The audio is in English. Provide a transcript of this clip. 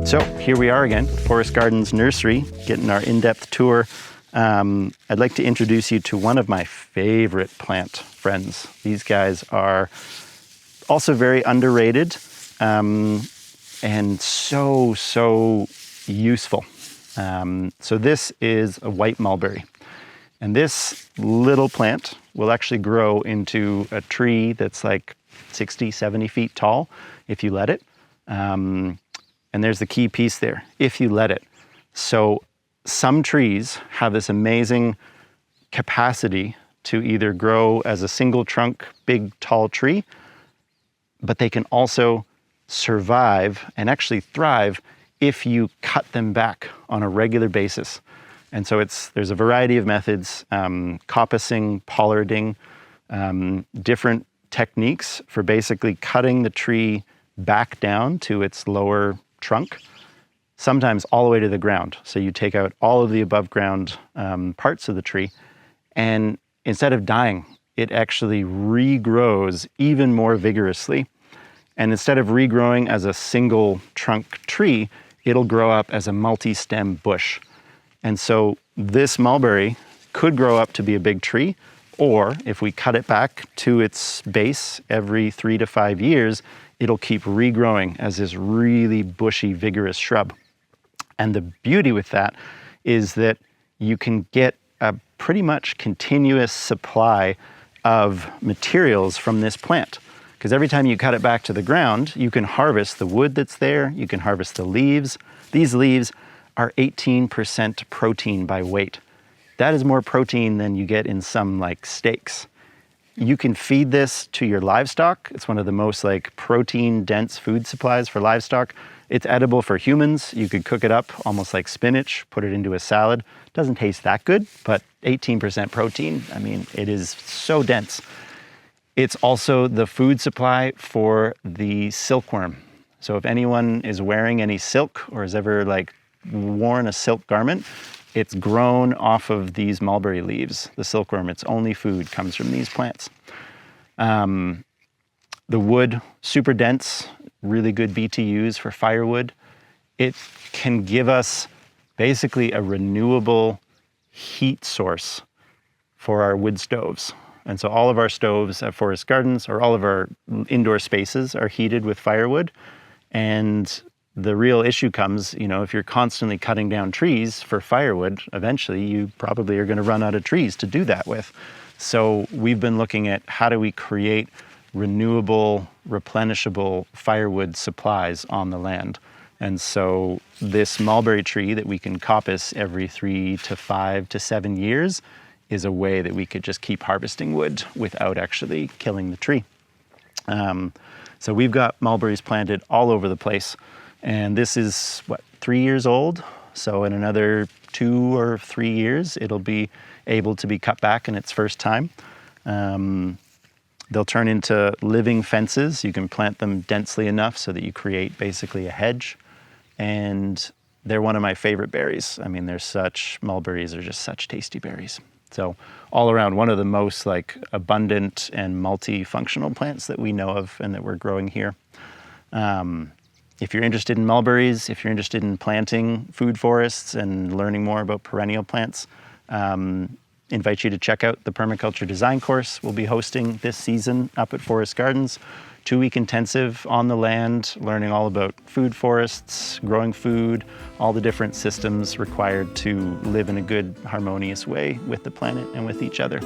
So here we are again, Forest Gardens Nursery, getting our in-depth tour. I'd like to introduce you to one of my favorite plant friends. These guys are also very underrated and so useful. So this is a white mulberry. And this little plant will actually grow into a tree that's like 60, 70 feet tall if you let it. And there's the key piece there, if you let it. So some trees have this amazing capacity to either grow as a single trunk, big, tall tree, but they can also survive and actually thrive if you cut them back on a regular basis. And so there's a variety of methods, coppicing, pollarding, different techniques for basically cutting the tree back down to its lower trunk, sometimes all the way to the ground. So you take out all of the above ground parts of the tree, and instead of dying, it actually regrows even more vigorously. And instead of regrowing as a single trunk tree, it'll grow up as a multi-stem bush. And so this mulberry could grow up to be a big tree, or if we cut it back to its base every 3 to 5 years, it'll keep regrowing as this really bushy, vigorous shrub. And the beauty with that is that you can get a pretty much continuous supply of materials from this plant. Because every time you cut it back to the ground, you can harvest the wood that's there, you can harvest the leaves. These leaves are 18% protein by weight. That is more protein than you get in some like steaks. You can feed this to your livestock. It's one of the most like protein dense food supplies for livestock. It's edible for humans. You could cook it up almost like spinach, put it into a salad. Doesn't taste that good, but 18% protein. I mean, it is so dense. It's also the food supply for the silkworm. So if anyone is wearing any silk or has ever like worn a silk garment, it's grown off of these mulberry leaves. The silkworm, its only food comes from these plants. The wood, super dense, really good BTUs for firewood. It can give us basically a renewable heat source for our wood stoves. And so all of our stoves at Forest Gardens, or all of our indoor spaces, are heated with firewood. And the real issue comes, if you're constantly cutting down trees for firewood, eventually you probably are going to run out of trees to do that with. So we've been looking at how do we create renewable, replenishable firewood supplies on the land. And so this mulberry tree that we can coppice every 3 to 5 to 7 years is a way that we could just keep harvesting wood without actually killing the tree. So we've got mulberries planted all over the place. And this is, 3 years old? So in another 2 or 3 years, it'll be able to be cut back in its first time. They'll turn into living fences. You can plant them densely enough so that you create basically a hedge. And they're one of my favorite berries. I mean, mulberries are just such tasty berries. So all around, one of the most abundant and multifunctional plants that we know of and that we're growing here. If you're interested in mulberries, if you're interested in planting food forests and learning more about perennial plants, invite you to check out the Permaculture Design course we'll be hosting this season up at Forest Gardens. 2-week intensive on the land, learning all about food forests, growing food, all the different systems required to live in a good, harmonious way with the planet and with each other.